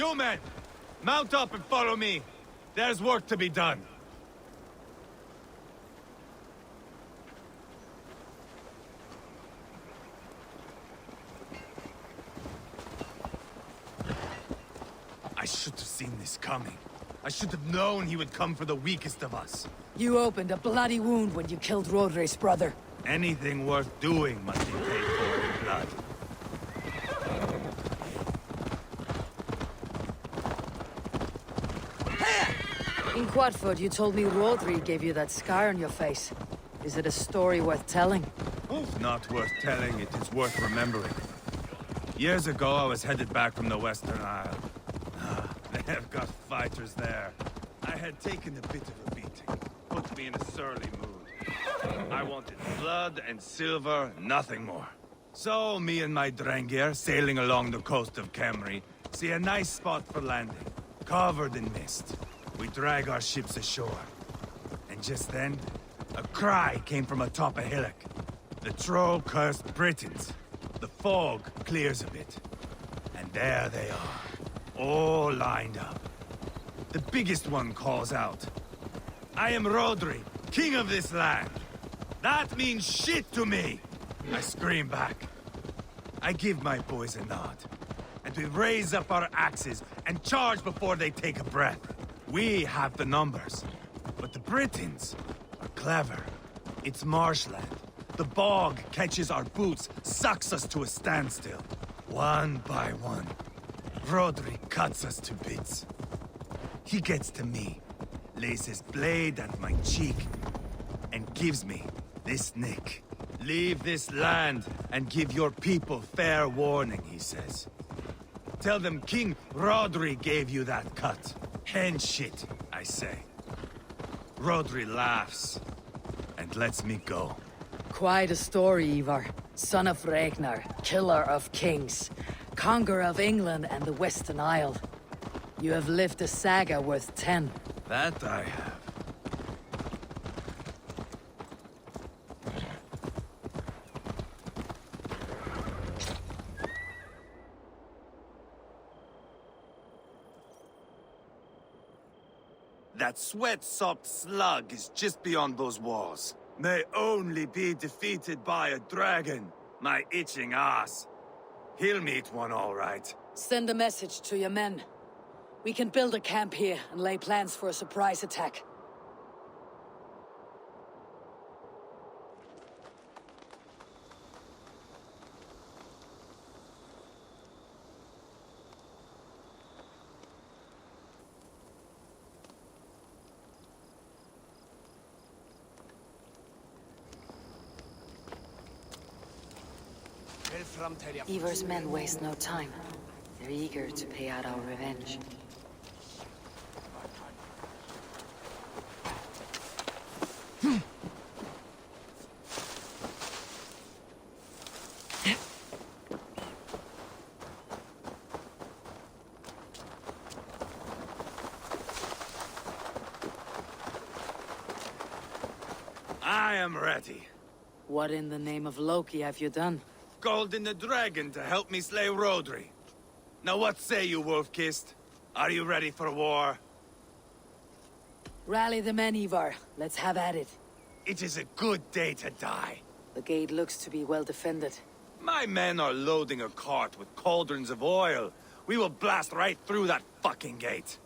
You men! Mount up and follow me. There's work to be done. I should have seen this coming. I should have known he would come for the weakest of us. You opened a bloody wound when you killed Roderi's brother. Anything worth doing must be paid for in blood. In Quadford, you told me Rodri gave you that scar on your face. Is it a story worth telling? If not worth telling, it is worth remembering. Years ago, I was headed back from the Western Isle. They have got fighters there. I had taken a bit of a beating. Put me in a surly mood. I wanted blood and silver, nothing more. So, me and my Drengir, sailing along the coast of Kemri, see a nice spot for landing, covered in mist. We drag our ships ashore. And just then, a cry came from atop a hillock. The troll cursed Britons. The fog clears a bit. And there they are, all lined up. The biggest one calls out, "I am Rodri, king of this land. That means shit to me!" I scream back. I give my boys a nod. And we raise up our axes and charge before they take a breath. We have the numbers, but the Britons are clever. It's marshland. The bog catches our boots, sucks us to a standstill. One by one, Rodri cuts us to bits. He gets to me, lays his blade at my cheek, and gives me this nick. "Leave this land and give your people fair warning," he says. "Tell them King Rodri gave you that cut." "Hen shit," I say. Rodri laughs and lets me go. Quite a story, Ivar. Son of Ragnar, killer of kings, conqueror of England and the Western Isle. You have lived a saga worth 10. That I have. That sweat-soaked slug is just beyond those walls. May only be defeated by a dragon, my itching ass. He'll meet one all right. Send a message to your men. We can build a camp here and lay plans for a surprise attack. Ivar's men waste no time. They're eager to pay out our revenge. I am ready. What in the name of Loki have you done? Called in the dragon to help me slay Rodri. Now what say you, Wolf-Kissed? Are you ready for war? Rally the men, Ivar. Let's have at it. It is a good day to die. The gate looks to be well defended. My men are loading a cart with cauldrons of oil. We will blast right through that fucking gate.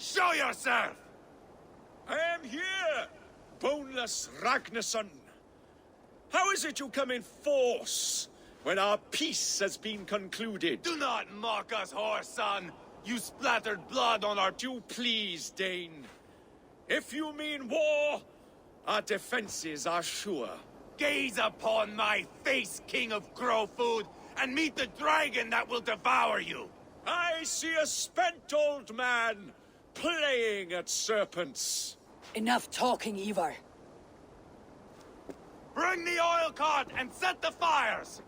Show yourself! I am here, boneless Ragnarsson. How is it you come in force when our peace has been concluded? Do not mock us, whoreson! You splattered blood on our... Do please, Dane. If you mean war, our defenses are sure. Gaze upon my face, King of Crow Food, and meet the dragon that will devour you! I see a spent old man playing at serpents. Enough talking, Ivar. Bring the oil cart and set the fires!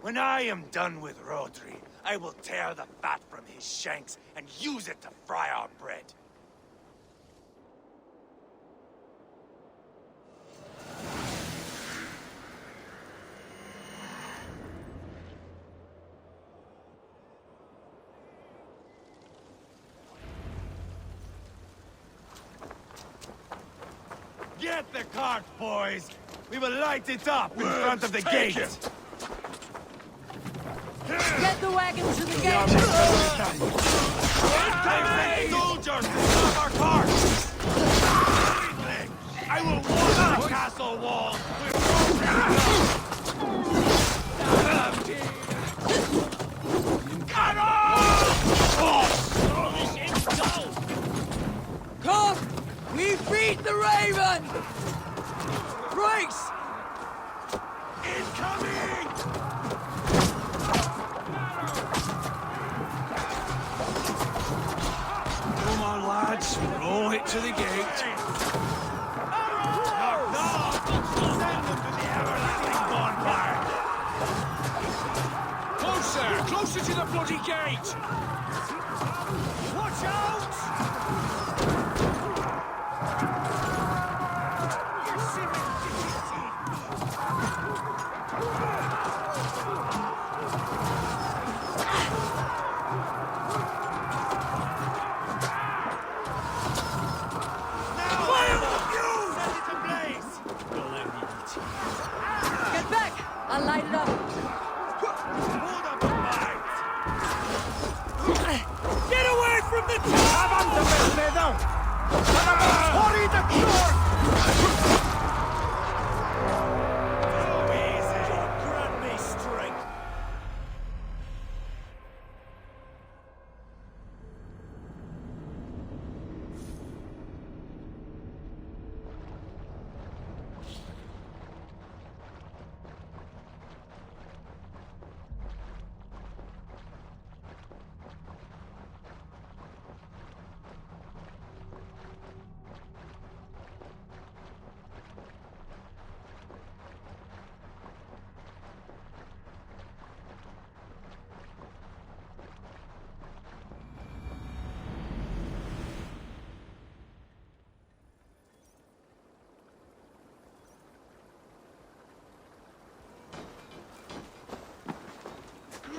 When I am done with Rodri, I will tear the fat from his shanks and use it to fry our bread. Get the cart, boys! We will light it up in front of the gate! Get the wagon to the gate! I sent soldiers to stop our cart! I will walk the castle wall Come! We beat the Raven! Brakes! incoming! Come on, lads. Roll it to the gate. Send them to the everlasting bonfire! Closer! Closer to the bloody gate! Watch out! Get back! I'll light it up. Get away from the top! Too easy. Grant me strength.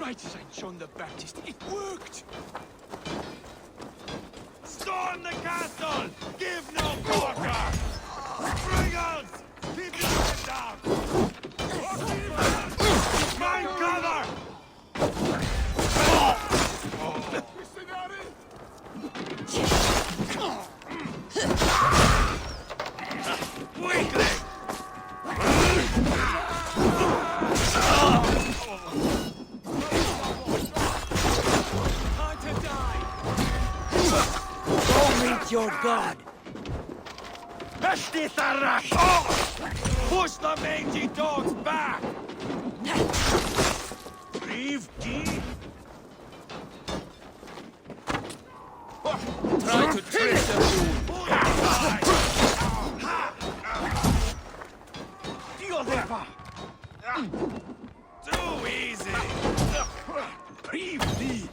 Right as John the Baptist. It worked! Storm the castle! Give no quarter! Bring us! Keep your head down! Find cover! Weakling! Time to die! Go meet your god. Push the mangy dogs back! Leave D. Try to trick the fool. Too easy! Leave D.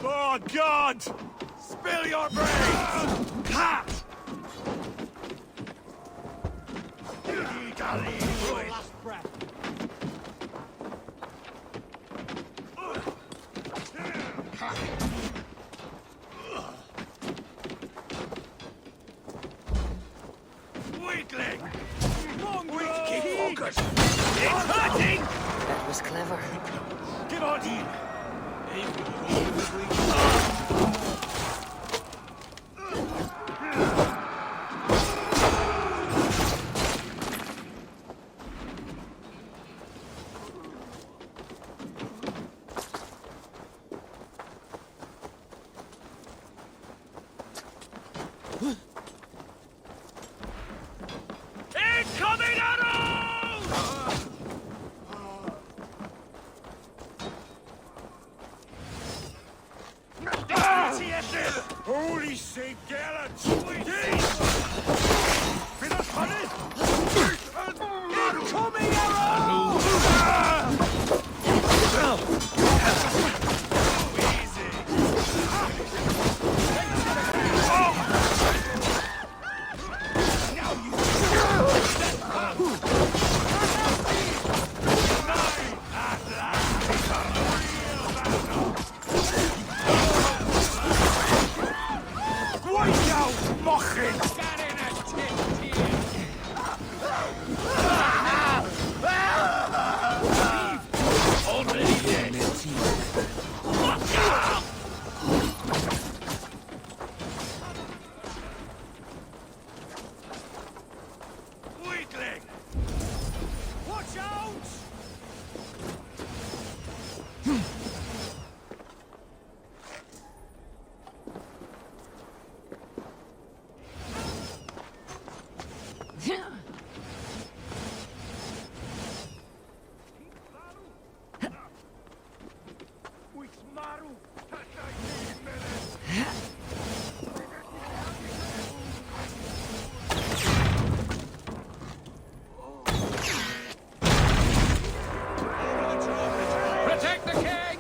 Oh, God! Spill your brains! Ha! Last breath. Weakling! Weak keep Focus! It's hurting! That was clever. Give on! Incoming arrows! Holy St. Gallant! Finish, honey! Incoming arrows! Weakling! Watch out! Protect the king!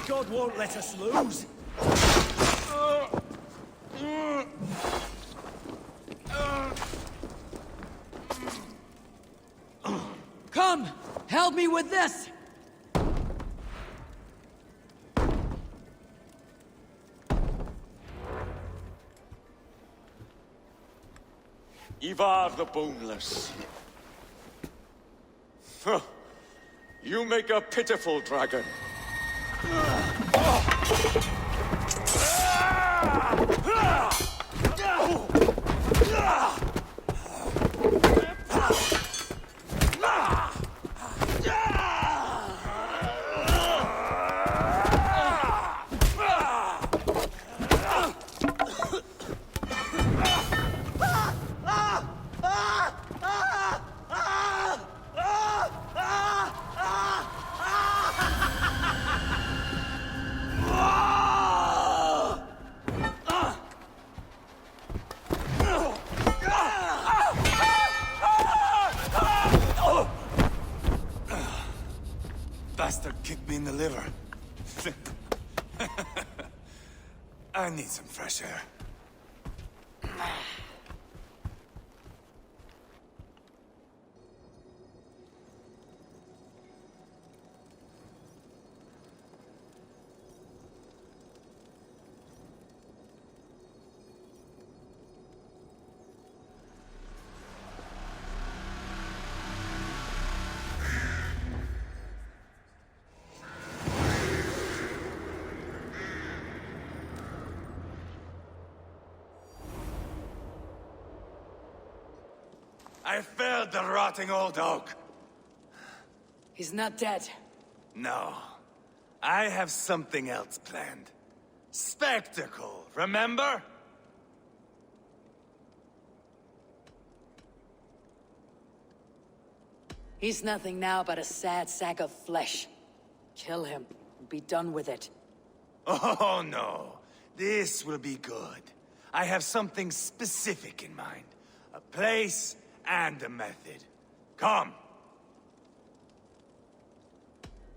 God won't let us lose. Come! Help me with this! Ivar the Boneless. Huh. You make a pitiful dragon. Bastard kicked me in the liver. I need some fresh air. I felled the rotting old oak. He's not dead. No. I have something else planned. Spectacle, remember? He's nothing now but a sad sack of flesh. Kill him and be done with it. Oh, no. This will be good. I have something specific in mind. A place and a method. Come.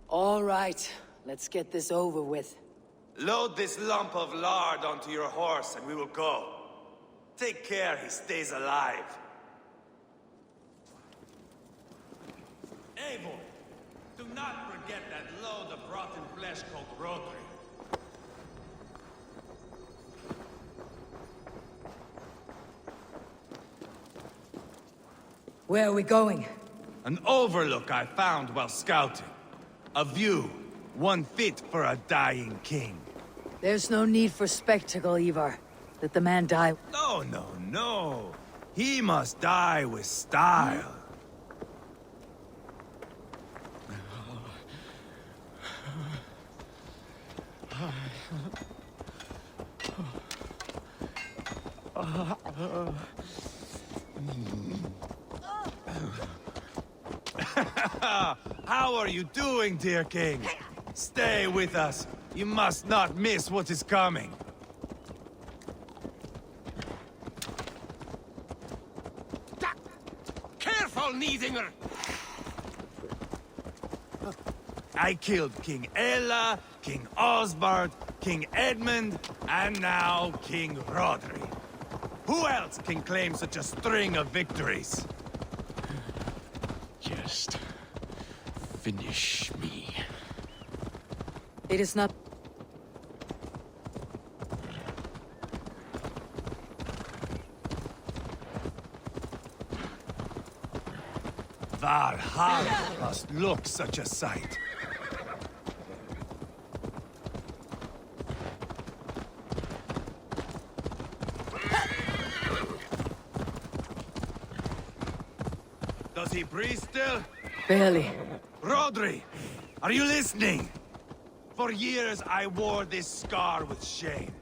All right, let's get this over with. Load this lump of lard onto your horse and we will go. Take care he stays alive. Abel, do not forget that load of rotten flesh called rotary. Where are we going? An overlook I found while scouting. A view, one fit for a dying king. There's no need for spectacle, Ivar. Let the man die. No, no, no. He must die with style. How are you doing, dear king? Stay with us. You must not miss what is coming. Careful, Needinger! I killed King Ella, King Osbert, King Edmund, and now King Rodri. Who else can claim such a string of victories? Just finish me. It is not... Valhalla must look such a sight. Does he breathe still? Barely. Rodri, are you listening? For years I wore this scar with shame.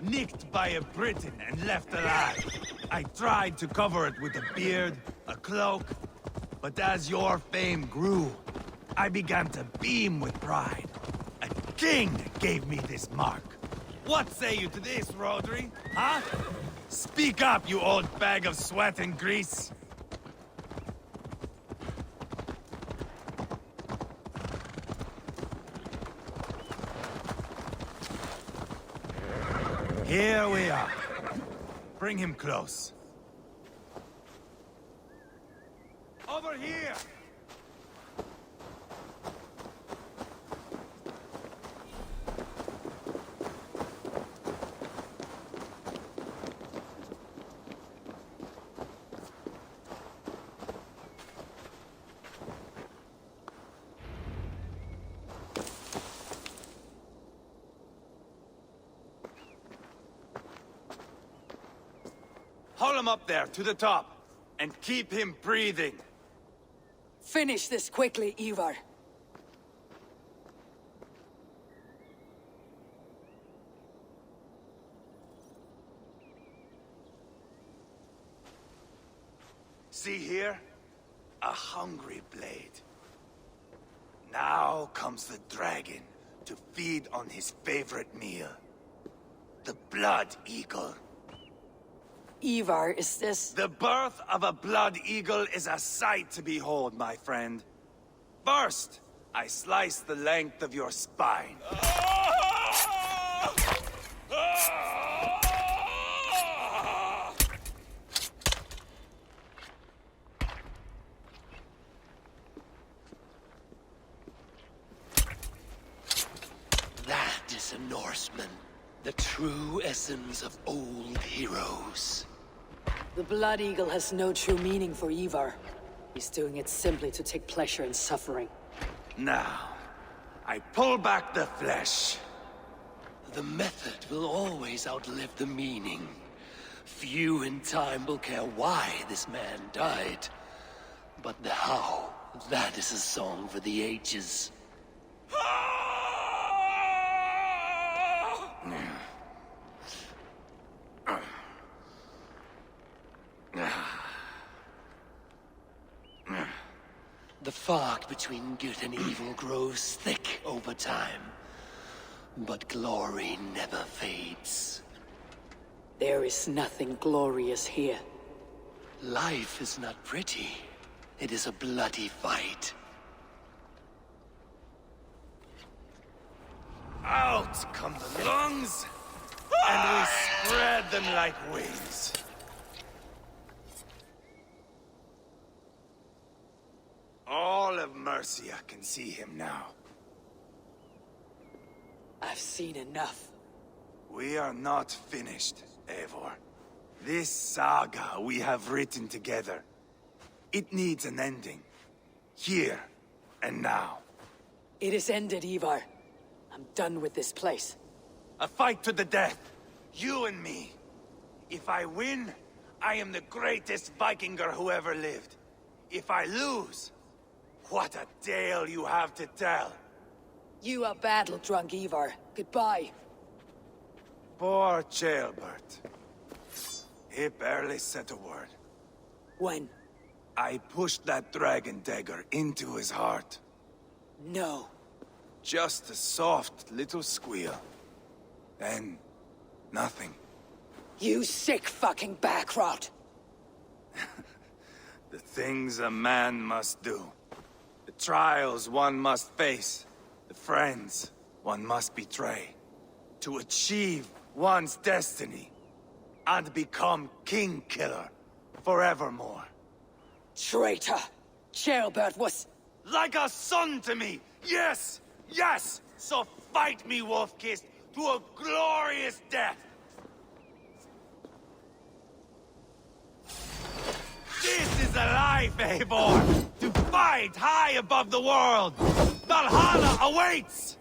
Nicked by a Briton and left alive. I tried to cover it with a beard, a cloak, but as your fame grew, I began to beam with pride. A king gave me this mark. What say you to this, Rodri? Huh? Speak up, you old bag of sweat and grease. Here we are. Bring him close. Over here! Hold him up there, to the top, and keep him breathing. Finish this quickly, Ivar. See here? A hungry blade. Now comes the dragon to feed on his favorite meal. The blood eagle. Ivar, is this... The birth of a blood eagle is a sight to behold, my friend. First, I slice the length of your spine. That is a Norseman. The true essence of old heroes. The Blood Eagle has no true meaning for Ivar. He's doing it simply to take pleasure in suffering. Now, I pull back the flesh. The method will always outlive the meaning. Few in time will care why this man died. But the how, that is a song for the ages. The fog between good and evil grows thick over time. But glory never fades. There is nothing glorious here. Life is not pretty. It is a bloody fight. Out come the lungs, and we spread them like wings. All of Mercia can see him now. I've seen enough. We are not finished, Eivor. This saga we have written together, It needs an ending. Here and now. It is ended, Ivar. I'm done with this place. A fight to the death. You and me. If I win, I am the greatest Vikinger who ever lived. If I lose, what a tale you have to tell. You are battle-drunk, Ivar. Goodbye. Poor Ceolbert. He barely said a word. When? I pushed that dragon dagger into his heart. No. Just a soft little squeal. Then, nothing. You sick fucking backrot! The things a man must do. The trials one must face. The friends one must betray. To achieve one's destiny. And become King Killer forevermore. Traitor! Ceolbert was... Like a son to me! Yes! Yes! So fight me, Wolf-Kissed, to a glorious death! This is a life, Eivor! To fight high above the world! Valhalla awaits!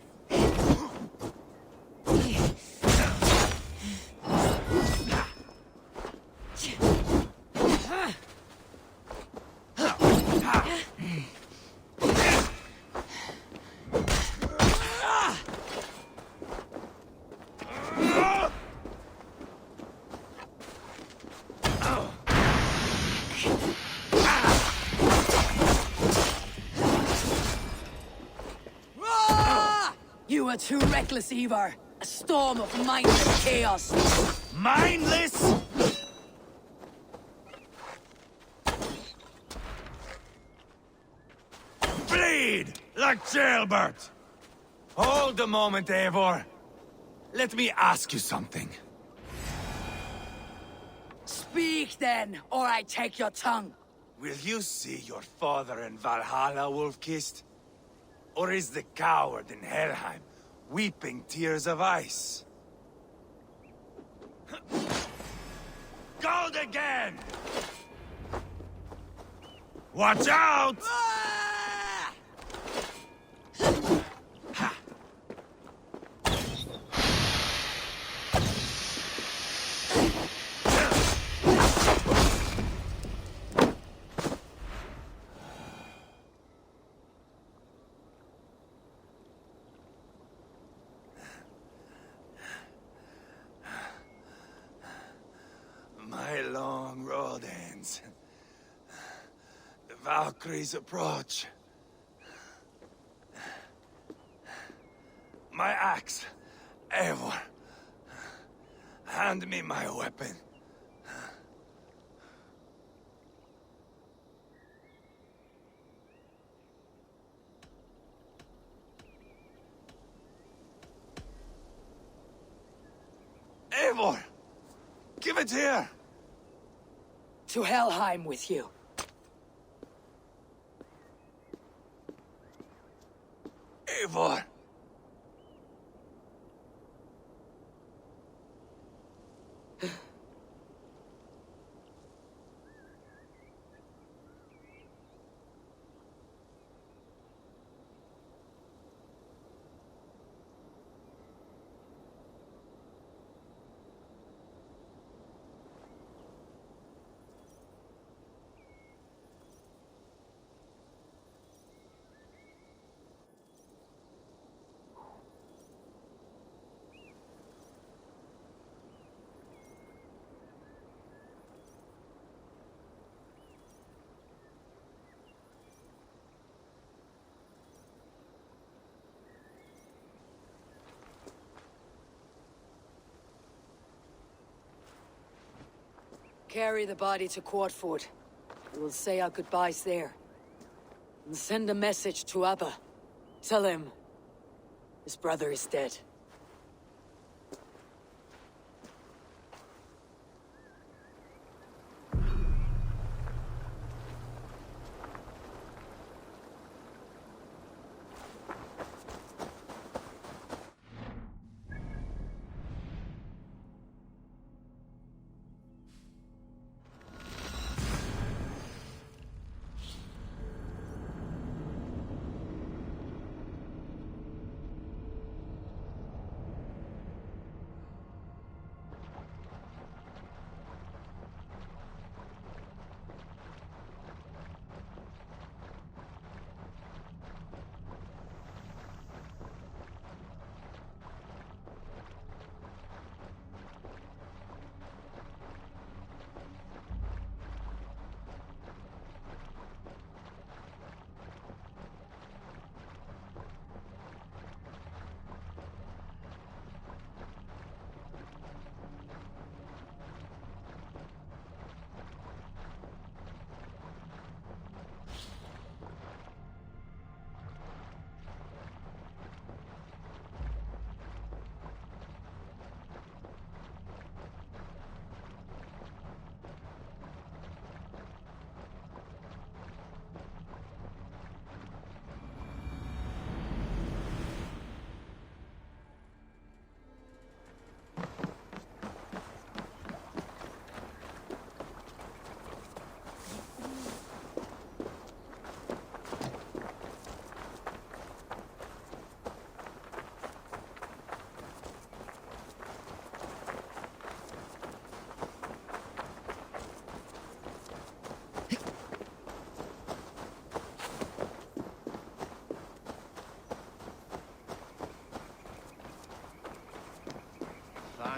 You are too reckless, Ivar. A storm of mindless chaos. Mindless? Bleed like Ceolbert! Hold a moment, Eivor. Let me ask you something. Speak then, or I take your tongue. Will you see your father in Valhalla, Wolf-Kissed? Or is the coward in Helheim weeping tears of ice? Gold again! Watch out! My long road ends. The Valkyries approach. My axe, Eivor. Hand me my weapon. Eivor! Give it here! To Helheim with you. Eivor! Carry the body to Quartford. We will say our goodbyes there. And send a message to Abba. Tell him his brother is dead.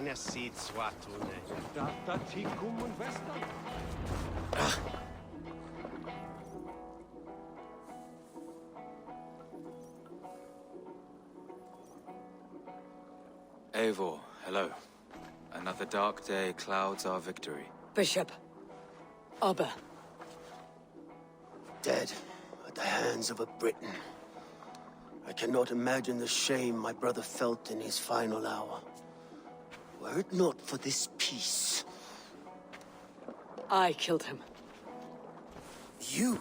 Minä siit swatune. Data tikum vesta. Eivor, hello. Another dark day clouds our victory. Bishop. Abba. Dead at the hands of a Briton. I cannot imagine the shame my brother felt in his final hour. Were it not for this peace... I killed him. You?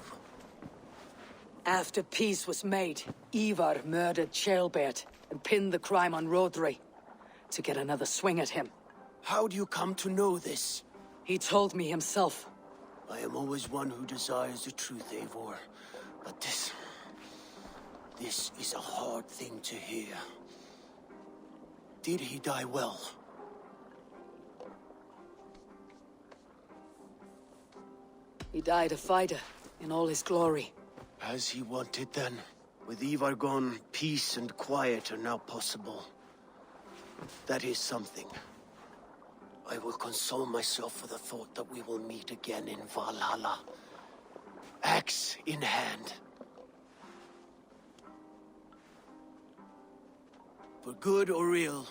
After peace was made, Ivar murdered Ceolbert and pinned the crime on Rodri to get another swing at him. How do you come to know this? He told me himself. I am always one who desires the truth, Eivor. But this is a hard thing to hear. Did he die well? He died a fighter in all his glory. As he wanted then. With Ivar gone, peace and quiet are now possible. That is something. I will console myself for the thought that we will meet again in Valhalla. Axe in hand. For good or ill,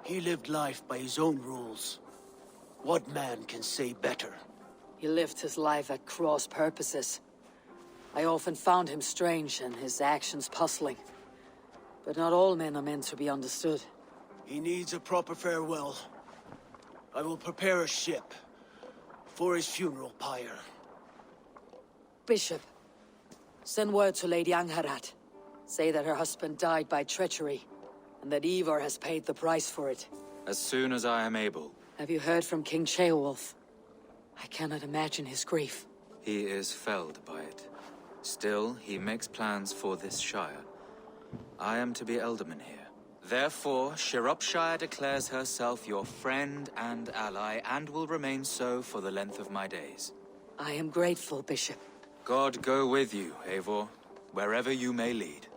he lived life by his own rules. What man can say better? He lived his life at cross purposes. I often found him strange and his actions puzzling. But not all men are meant to be understood. He needs a proper farewell. I will prepare a ship for his funeral pyre. Bishop, send word to Lady Angharad. Say that her husband died by treachery, and that Ivar has paid the price for it. As soon as I am able. Have you heard from King Ceolwulf? I cannot imagine his grief. He is felled by it. Still, he makes plans for this shire. I am to be alderman here. Therefore, Shropshire declares herself your friend and ally, and will remain so for the length of my days. I am grateful, Bishop. God go with you, Eivor, wherever you may lead.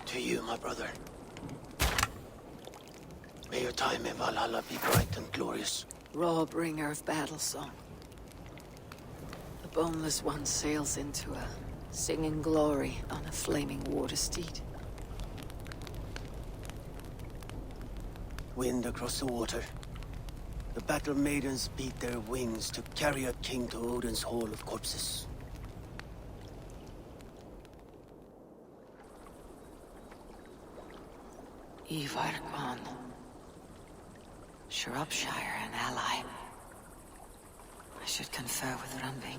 To you, my brother. May your time in Valhalla be bright and glorious. Raw bringer of battle song. The boneless one sails into a singing glory on a flaming water steed. Wind across the water. The battle maidens beat their wings to carry a king to Odin's Hall of Corpses. Ivar gone. Shropshire an ally. I should confer with Randving.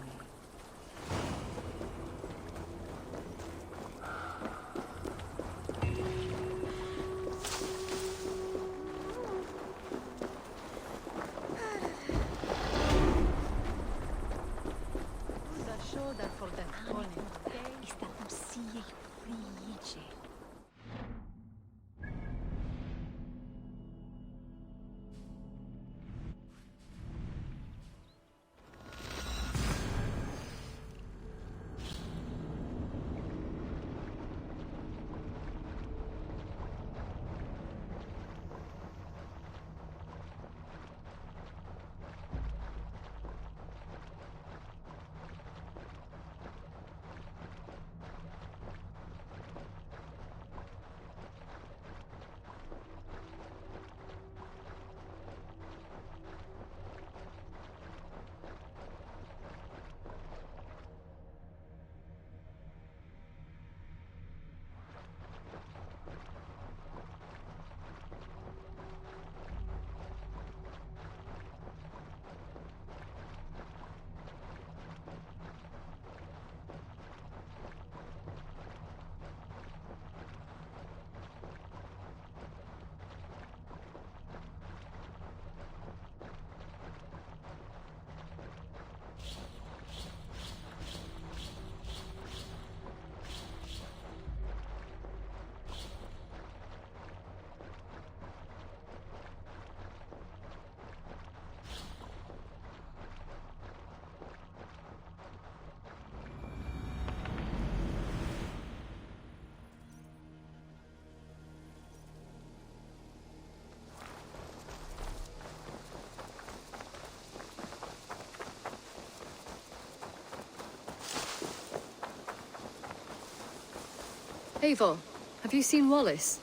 Eivor, have you seen Wallace?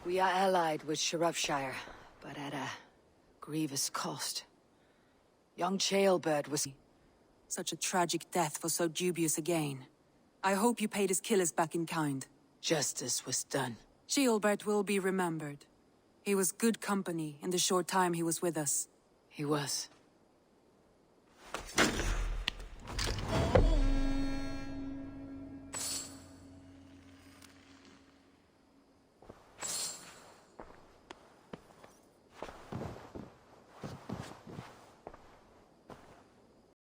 We are allied with Shropshire, but at a grievous cost. Young Ceolbert was... Such a tragic death for so dubious a gain. I hope you paid his killers back in kind. Justice was done. Ceolbert will be remembered. He was good company in the short time he was with us. He was.